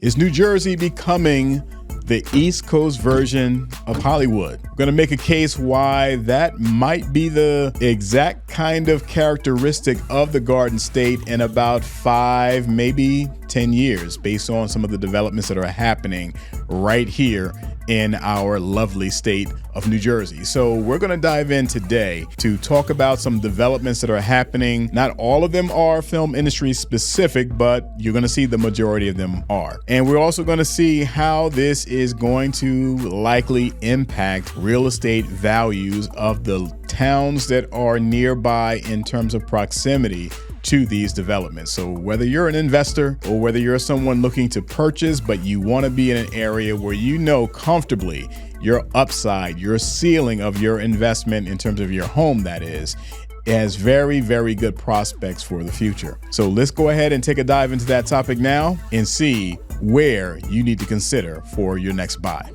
Is New Jersey becoming the East Coast version of Hollywood? I'm going to make a case why that might be the exact kind of characteristic of the Garden State in about 5, maybe 10 years, based on some of the developments that are happening right here in our lovely state of New Jersey. So we're going to dive in today to talk about some developments that are happening. Not all of them are film industry specific, but you're going to see the majority of them are. And we're also going to see how this is going to likely impact real estate values of the towns that are nearby in terms of proximity to these developments. So whether you're an investor or whether you're someone looking to purchase, but you want to be in an area where you know comfortably your upside, your ceiling of your investment in terms of your home, that is, has very, very good prospects for the future. So let's go ahead and take a dive into that topic now and see where you need to consider for your next buy.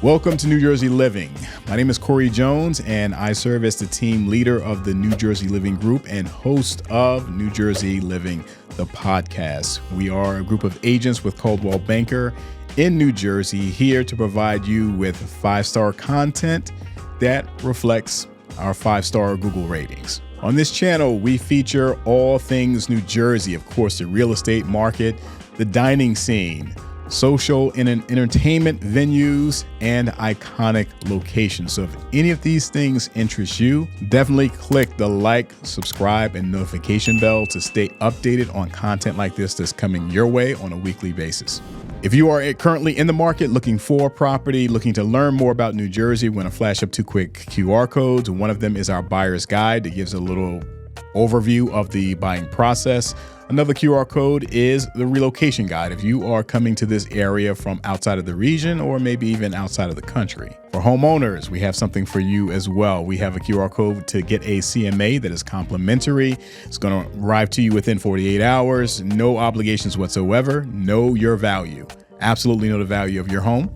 Welcome to New Jersey Living. My name is Corey Jones, and I serve as the team leader of the New Jersey Living Group and host of New Jersey Living, the podcast. We are a group of agents with Coldwell Banker in New Jersey, here to provide you with 5-star content that reflects our 5-star Google ratings. On this channel, we feature all things New Jersey, of course, the real estate market, the dining scene, social and entertainment venues, and iconic locations. So if any of these things interest you, definitely click the like, subscribe, and notification bell to stay updated on content like this that's coming your way on a weekly basis. If you are currently in the market looking for property, looking to learn more about New Jersey, we're going to flash up 2 quick QR codes. One of them is our buyer's guide that gives a little overview of the buying process. Another QR code is the relocation guide if you are coming to this area from outside of the region or maybe even outside of the country. For homeowners, we have something for you as well. We have a QR code to get a CMA that is complimentary. It's going to arrive to you within 48 hours. No obligations whatsoever. Know your value. Absolutely know the value of your home.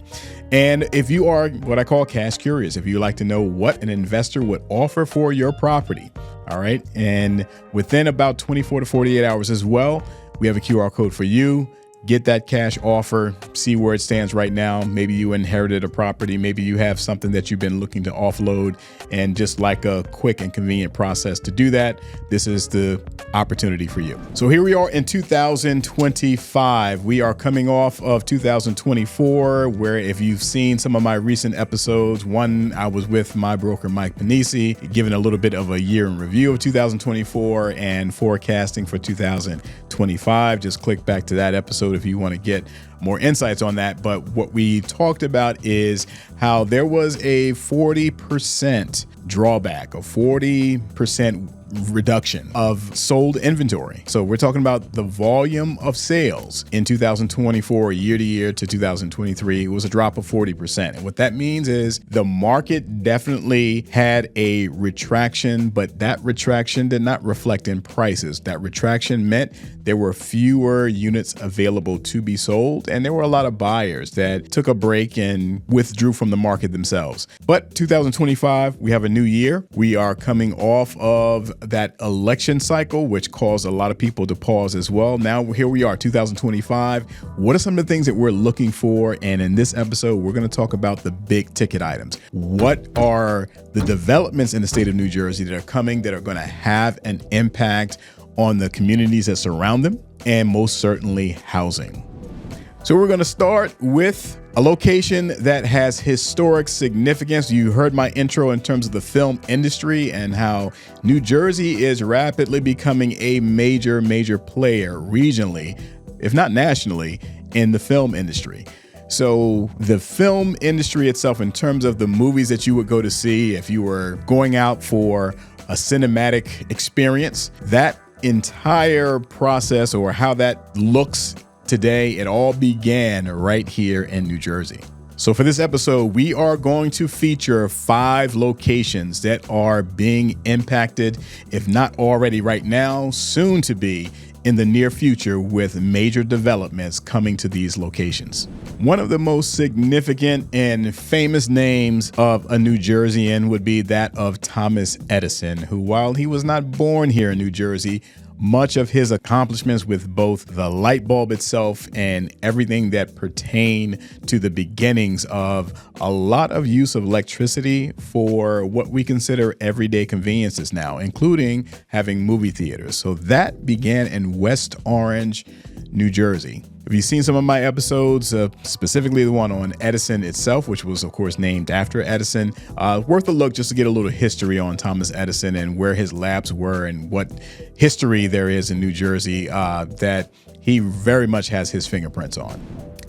And if you are what I call cash curious, if you like to know what an investor would offer for your property, all right, and within about 24 to 48 hours as well, we have a QR code for you. Get that cash offer, see where it stands right now. Maybe you inherited a property. Maybe you have something that you've been looking to offload and just like a quick and convenient process to do that. This is the opportunity for you. So here we are in 2025. We are coming off of 2024, where if you've seen some of my recent episodes, one, I was with my broker, Mike Panisi, giving a little bit of a year in review of 2024 and forecasting for 2025. Just click back to that episode if you want to get more insights on that. But what we talked about is how there was a 40% drawback, a 40% reduction of sold inventory. So we're talking about the volume of sales in 2024 year to year to 2023. It was a drop of 40%. And what that means is the market definitely had a retraction, but that retraction did not reflect in prices. That retraction meant there were fewer units available to be sold, and there were a lot of buyers that took a break and withdrew from the market themselves. But 2025, we have a new year. We are coming off of that election cycle, which caused a lot of people to pause as well. Now here we are, 2025. What are some of the things that we're looking for? And in this episode, we're going to talk about the big ticket items. What are the developments in the state of New Jersey that are coming that are going to have an impact on the communities that surround them, and most certainly housing? So we're going to start with a location that has historic significance. You heard my intro in terms of the film industry and how New Jersey is rapidly becoming a major player regionally, if not nationally, in the film industry. So the film industry itself, in terms of the movies that you would go to see if you were going out for a cinematic experience, that entire process, or how that looks today, it all began right here in New Jersey. So for this episode, we are going to feature 5 locations that are being impacted, if not already right now, soon to be in the near future, with major developments coming to these locations. One of the most significant and famous names of a New Jerseyan would be that of Thomas Edison, who, while he was not born here in New Jersey, much of his accomplishments with both the light bulb itself and everything that pertained to the beginnings of a lot of use of electricity for what we consider everyday conveniences now, including having movie theaters. So that began in West Orange, New Jersey. If you've seen some of my episodes, specifically the one on Edison itself, which was, of course, named after Edison, worth a look just to get a little history on Thomas Edison and where his labs were and what history there is in New Jersey that he very much has his fingerprints on.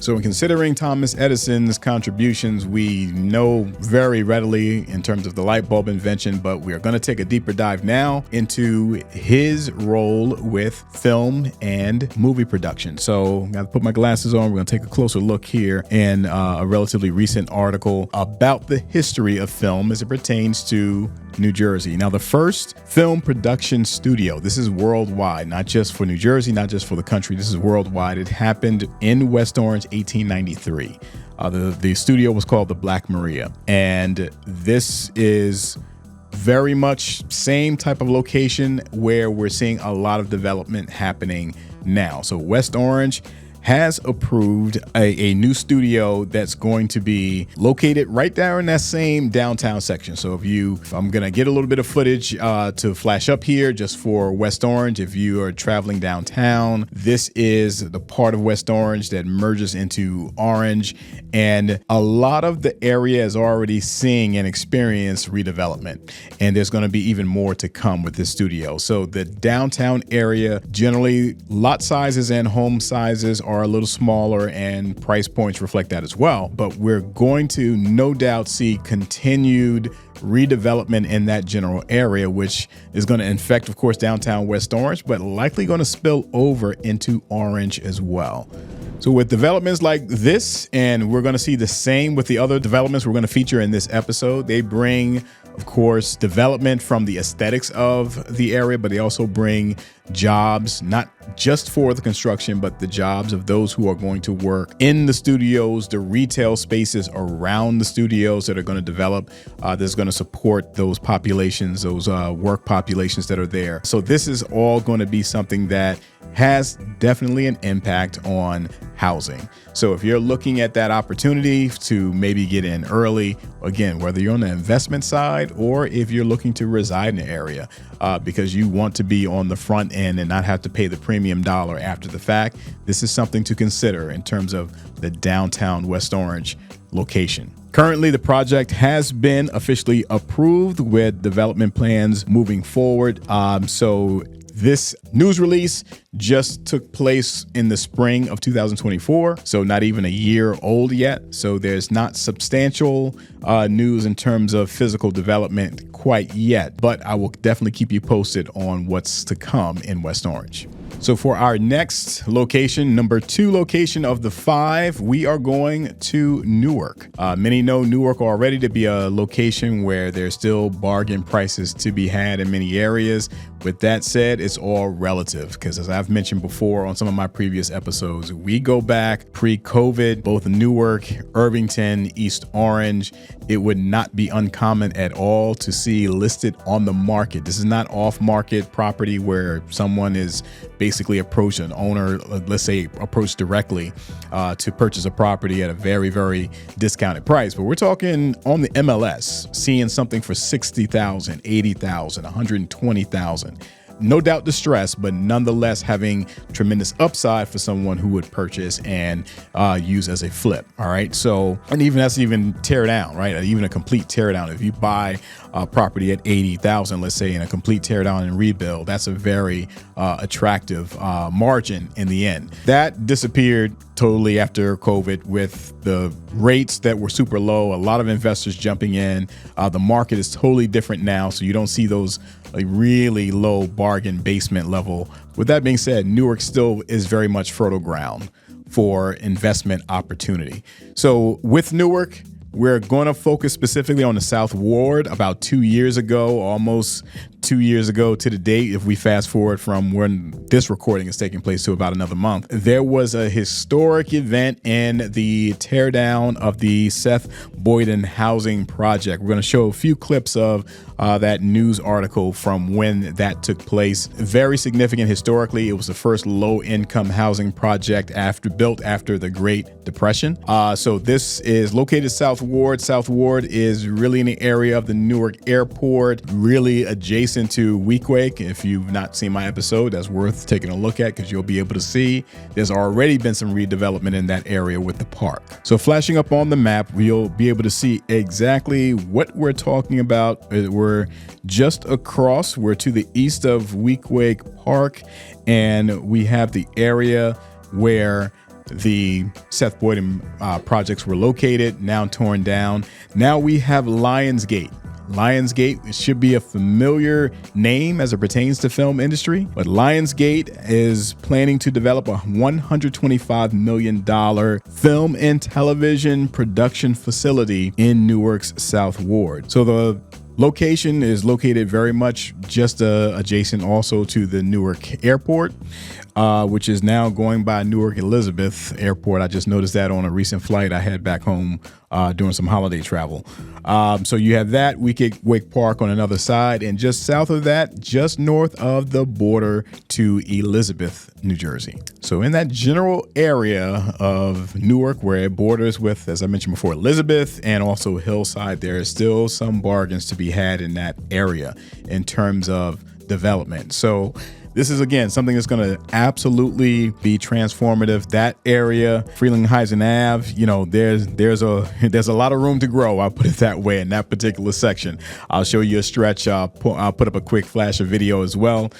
So in considering Thomas Edison's contributions, we know very readily in terms of the light bulb invention, but we are going to take a deeper dive now into his role with film and movie production. So I'm going to put my glasses on. We're going to take a closer look here in a relatively recent article about the history of film as it pertains to New Jersey. Now, the first film production studio, this is worldwide, not just for New Jersey, not just for the country. This is worldwide. It happened in West Orange, 1893. The studio was called the Black Maria. And this is very much same type of location where we're seeing a lot of development happening now. So West Orange has approved a new studio that's going to be located right there in that same downtown section. So I'm going to get a little bit of footage to flash up here just for West Orange. If you are traveling downtown, this is the part of West Orange that merges into Orange. And a lot of the area is already seeing and experienced redevelopment. And there's going to be even more to come with this studio. So the downtown area, generally lot sizes and home sizes are a little smaller and price points reflect that as well. But we're going to no doubt see continued redevelopment in that general area, which is going to infect, of course, downtown West Orange, but likely going to spill over into Orange as well. So with developments like this, and we're going to see the same with the other developments we're going to feature in this episode, they bring, of course, development from the aesthetics of the area, but they also bring jobs, not just for the construction, but the jobs of those who are going to work in the studios, the retail spaces around the studios that are going to develop, that's going to support those populations, those work populations that are there. So this is all going to be something that has definitely an impact on housing. So if you're looking at that opportunity to maybe get in early, again, whether you're on the investment side or if you're looking to reside in the area because you want to be on the front end and not have to pay the premium dollar after the fact, this is something to consider in terms of the downtown West Orange location. Currently, the project has been officially approved with development plans moving forward. So this news release just took place in the spring of 2024, so not even a year old yet. So there's not substantial news in terms of physical development quite yet, but I will definitely keep you posted on what's to come in West Orange. So for our next location, number 2 location of the 5, we are going to Newark. Many know Newark already to be a location where there's still bargain prices to be had in many areas. With that said, it's all relative because as I've mentioned before on some of my previous episodes, we go back pre-COVID, both Newark, Irvington, East Orange, it would not be uncommon at all to see listed on the market. This is not off-market property where someone is basically approach an owner, let's say approach directly to purchase a property at a very, very discounted price. But we're talking on the MLS, seeing something for $60,000, $80,000, $120,000. No doubt distressed, but nonetheless having tremendous upside for someone who would purchase and use as a flip. All right. So, and even that's even tear down, right? Even a complete tear down. If you buy a property at $80,000, let's say, in a complete tear down and rebuild, that's a very attractive margin in the end. That disappeared totally after COVID with the rates that were super low, a lot of investors jumping in. The market is totally different now. So you don't see those really low bargain basement level. With that being said, Newark still is very much fertile ground for investment opportunity. So with Newark, we're going to focus specifically on the South Ward. About 2 years ago, almost 2 years ago to the date, if we fast forward from when this recording is taking place to about another month, there was a historic event in the teardown of the Seth Boyden housing project. We're going to show a few clips of that news article from when that took place. Very significant historically. It was the first low-income housing project built after the Great Depression. So this is located South Ward. South Ward is really in the area of the Newark Airport, really adjacent to Weequahic. If you've not seen my episode, that's worth taking a look at because you'll be able to see there's already been some redevelopment in that area with the park. So flashing up on the map, we'll be able to see exactly what we're talking about. We're just across. We're to the east of Weequahic Park, and we have the area where the Seth Boyden projects were located, now torn down. Now we have Lionsgate. Lionsgate should be a familiar name as it pertains to film industry, but Lionsgate is planning to develop a $125 million film and television production facility in Newark's South Ward. So the location is located very much just adjacent also to the Newark Airport, which is now going by Newark Elizabeth Airport. I just noticed that on a recent flight I had back home doing some holiday travel. So you have that, Weequahic Park on another side, and just south of that, just north of the border to Elizabeth, New Jersey. So in that general area of Newark where it borders with, as I mentioned before, Elizabeth and also Hillside, there is still some bargains to be had in that area in terms of development. So this is, again, something that's going to absolutely be transformative. That area, Frelinghuysen Ave, there's a lot of room to grow. I'll put it that way in that particular section. I'll show you a stretch. I'll put up a quick flash of video as well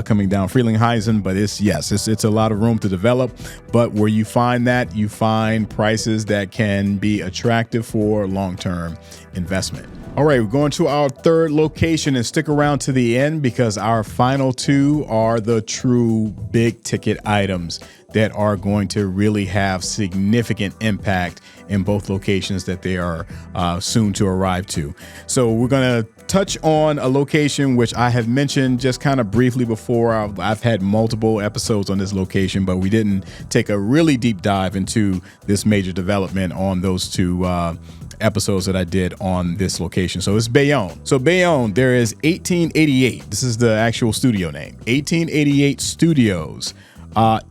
coming down Frelinghuysen. But it's a lot of room to develop. But where you find that, you find prices that can be attractive for long-term investment. All right, we're going to our third location, and stick around to the end because our final two are the true big ticket items that are going to really have significant impact in both locations that they are soon to arrive to. So we're going to touch on a location which I have mentioned just kind of briefly before. I've had multiple episodes on this location, but we didn't take a really deep dive into this major development on those two episodes that I did on this location. So it's Bayonne. So Bayonne, there is 1888. This is the actual studio name. 1888 Studios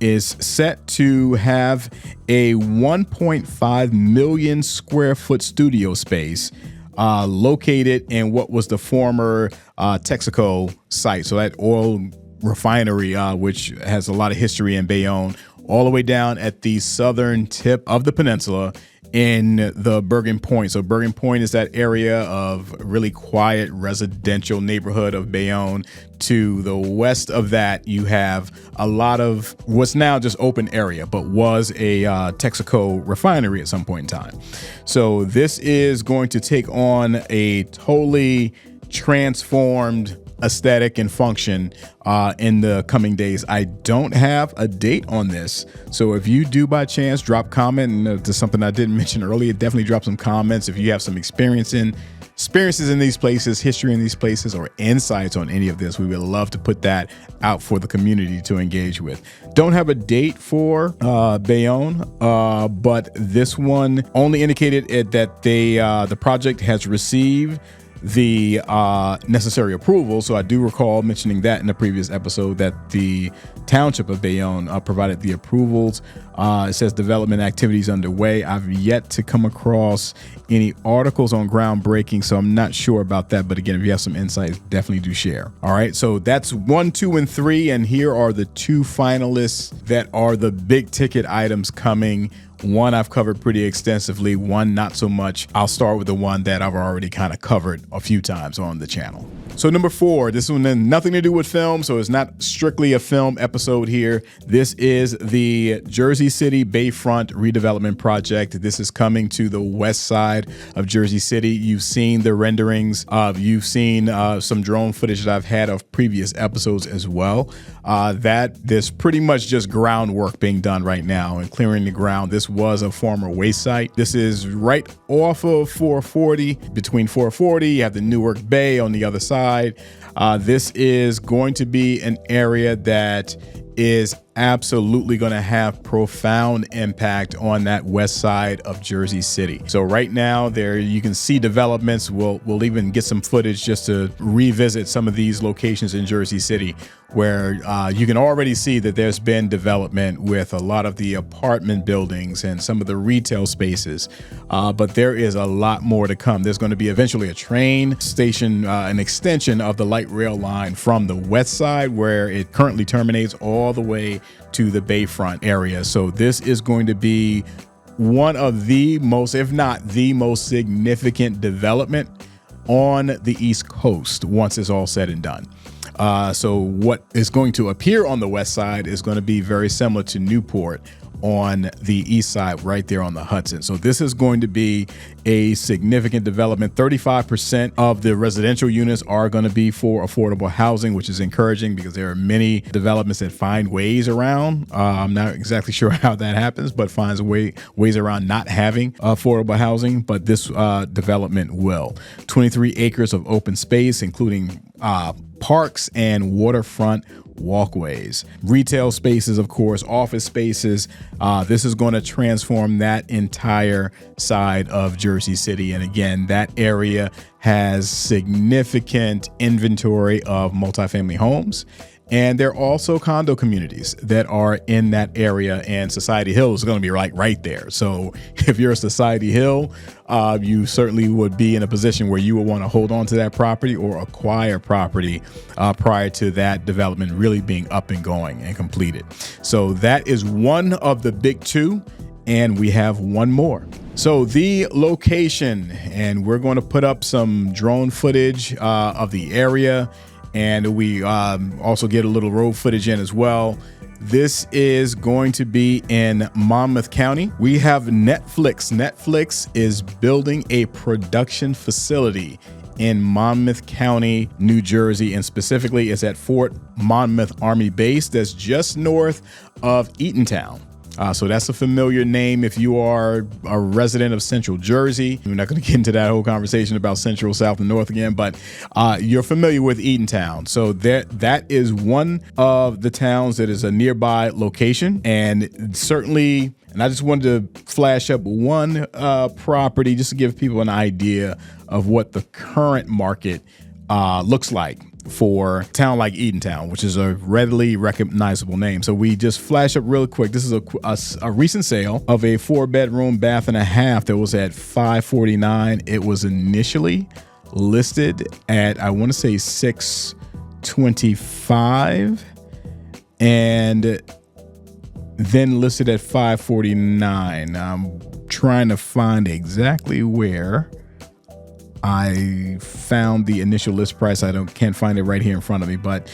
is set to have a 1.5 million square foot studio space located in what was the former Texaco site. So that oil refinery, which has a lot of history in Bayonne, all the way down at the southern tip of the peninsula in the Bergen Point. So Bergen Point is that area of really quiet residential neighborhood of Bayonne. To the west of that, you have a lot of what's now just open area, but was a Texaco refinery at some point in time. So this is going to take on a totally transformed aesthetic and function in the coming days. I don't have a date on this, so if you do by chance drop comment, and to something I didn't mention earlier, definitely drop some comments if you have some experiences in these places, history in these places, or insights on any of this. We would love to put that out for the community to engage with. Don't have a date for Bayonne, but this one only indicated that the project has received the necessary approval. So I do recall mentioning that in the previous episode that the Township of Bayonne provided the approvals. It says development activities underway. I've yet to come across any articles on groundbreaking, so I'm not sure about that. But again, if you have some insights, definitely do share. All right, so that's 1, 2, and 3, and here are the 2 finalists that are the big ticket items coming. One I've covered pretty extensively, one not so much. I'll start with the one that I've already kind of covered a few times on the channel. So number 4, this one has nothing to do with film, so it's not strictly a film episode here. This is the Jersey City Bayfront redevelopment project. This is coming to the west side of Jersey City. You've seen the renderings. You've seen some drone footage that I've had of previous episodes as well. There's pretty much just groundwork being done right now and clearing the ground. This was a former waste site. This is right off of 440. Between 440, you have the Newark Bay on the other side. This is going to be an area that is absolutely going to have profound impact on that west side of Jersey City. So right now there you can see developments. We'll even get some footage just to revisit some of these locations in Jersey City where you can already see that there's been development with a lot of the apartment buildings and some of the retail spaces. But there is a lot more to come. There's going to be eventually a train station, an extension of the light rail line from the west side where it currently terminates all the way to the Bayfront area. So this is going to be one of the most, if not the most significant development on the East Coast once it's all said and done. So what is going to appear on the west side is going to be very similar to Newport on the east side right there on the Hudson. So this is going to be a significant development. 35% of the residential units are going to be for affordable housing, which is encouraging because there are many developments that find ways around. I'm not exactly sure how that happens, but finds ways around not having affordable housing. But this development will. 23 acres of open space, including parks and waterfront walkways, retail spaces, of course, office spaces. This is going to transform that entire side of Jersey City. And again, that area has significant inventory of multifamily homes. And there are also condo communities that are in that area, and Society Hill is going to be right there. So if you're a Society Hill, you certainly would be in a position where you would want to hold on to that property or acquire property prior to that development really being up and going and completed. So that is one of the big two, and we have one more. So the location, and we're going to put up some drone footage of the area. And we also get a little road footage in as well. This is going to be in Monmouth County. We have Netflix. Netflix is building a production facility in Monmouth County, New Jersey, and specifically it's at Fort Monmouth Army Base that's just north of Eatontown. So that's a familiar name if you are a resident of Central Jersey. We're not going to get into that whole conversation about Central, South, and North again, but you're familiar with Eatontown. So that is one of the towns that is a nearby location. And certainly, and I just wanted to flash up one property just to give people an idea of what the current market looks like for a town like Eatontown, which is a readily recognizable name. So we just flash up real quick. This is a recent sale of a 4-bedroom bath and a half that was at $549. It was initially listed at, I want to say, $625 and then listed at $549. I'm trying to find exactly where I found the initial list price. Can't find it right here in front of me, but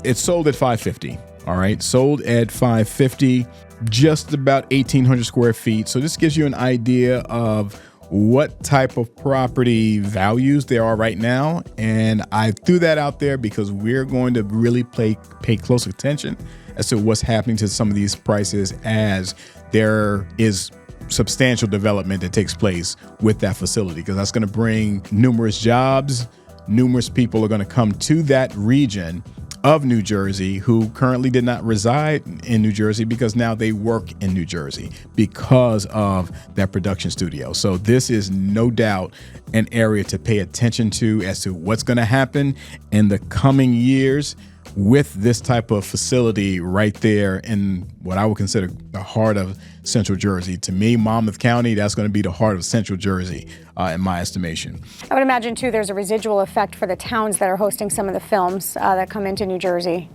it's sold at $550. All right, sold at $550, just about 1,800 square feet. So this gives you an idea of what type of property values there are right now. And I threw that out there because we're going to really pay close attention as to what's happening to some of these prices as there is substantial development that takes place with that facility, because that's going to bring numerous jobs. Numerous people are going to come to that region of New Jersey who currently did not reside in New Jersey because now they work in New Jersey because of that production studio. So this is no doubt an area to pay attention to as to what's going to happen in the coming years with this type of facility right there in what I would consider the heart of Central Jersey. To me, Monmouth County, that's going to be the heart of Central Jersey, in my estimation. I would imagine, too, there's a residual effect for the towns that are hosting some of the films that come into New Jersey.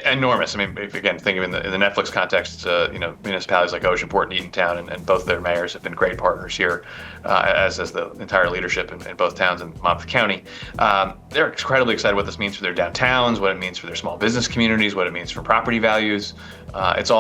Enormous. I mean, again, think of in the Netflix context, municipalities like Oceanport and Eatontown and both their mayors have been great partners here, as the entire leadership in both towns in Monmouth County. They're incredibly excited what this means for their downtowns, what it means for their small business communities, what it means for property values. It's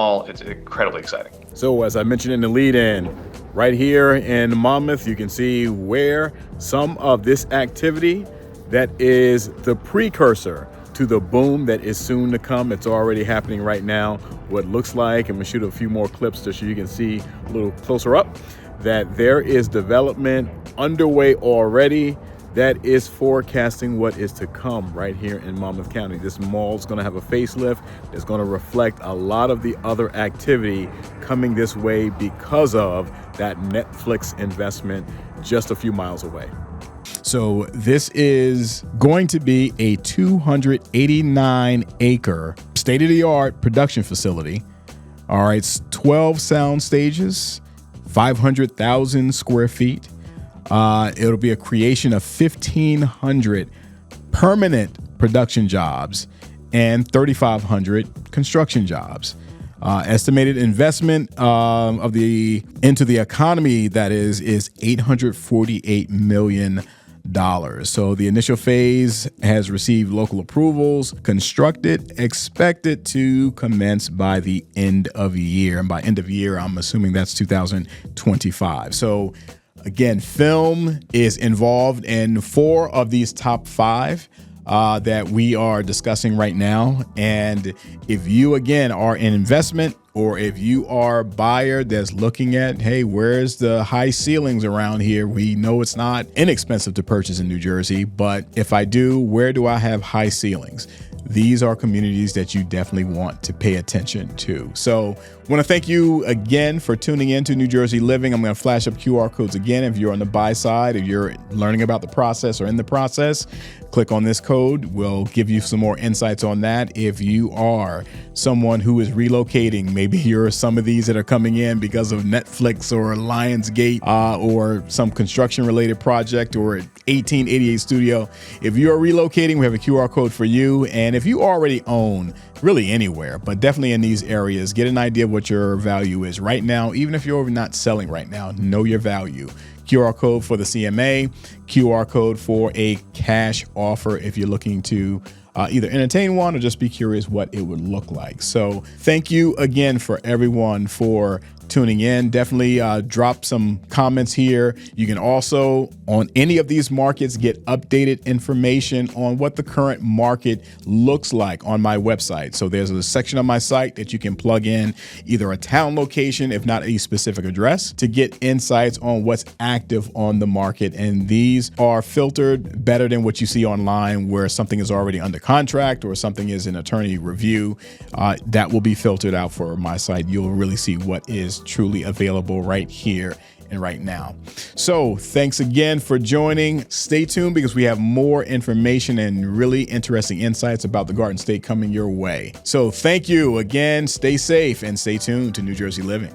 incredibly exciting. So as I mentioned in the lead-in, right here in Monmouth, you can see where some of this activity that is the precursor to the boom that is soon to come. It's already happening right now. What looks like, I'm gonna shoot a few more clips just so you can see a little closer up, that there is development underway already that is forecasting what is to come right here in Monmouth County. This mall is going to have a facelift that's going to reflect a lot of the other activity coming this way because of that Netflix investment just a few miles away. So this is going to be a 289-acre state-of-the-art production facility. All right, 12 sound stages, 500,000 square feet. It'll be a creation of 1,500 permanent production jobs and 3,500 construction jobs. Estimated investment into the economy, that is $848 million. So the initial phase has received local approvals, constructed, expected to commence by the end of the year. And by end of year, I'm assuming that's 2025. So again, film is involved in 4 of these top 5 that we are discussing right now. And if you, again, are an investment, or if you are a buyer that's looking at, hey, where's the high ceilings around here? We know it's not inexpensive to purchase in New Jersey, but if I do, where do I have high ceilings? These are communities that you definitely want to pay attention to. So I want to thank you again for tuning in to New Jersey Living. I'm going to flash up QR codes again. If you're on the buy side, if you're learning about the process or in the process, click on this code. We'll give you some more insights on that. If you are someone who is relocating, maybe you're some of these that are coming in because of Netflix or Lionsgate or some construction related project or 1888 studio. If you're relocating, we have a QR code for you. And if you already own really anywhere, but definitely in these areas, get an idea of what your value is right now. Even if you're not selling right now, know your value. QR code for the CMA, QR code for a cash offer if you're looking to either entertain one or just be curious what it would look like. So thank you again for everyone for tuning in. Definitely drop some comments here. You can also, on any of these markets, get updated information on what the current market looks like on my website. So there's a section on my site that you can plug in either a town location, if not a specific address, to get insights on what's active on the market. And these are filtered better than what you see online where something is already under contract or something is in attorney review. That will be filtered out for my site. You'll really see what is truly available right here and right now. So thanks again for joining. Stay tuned because we have more information and really interesting insights about the Garden State coming your way. So thank you again. Stay safe and stay tuned to New Jersey Living.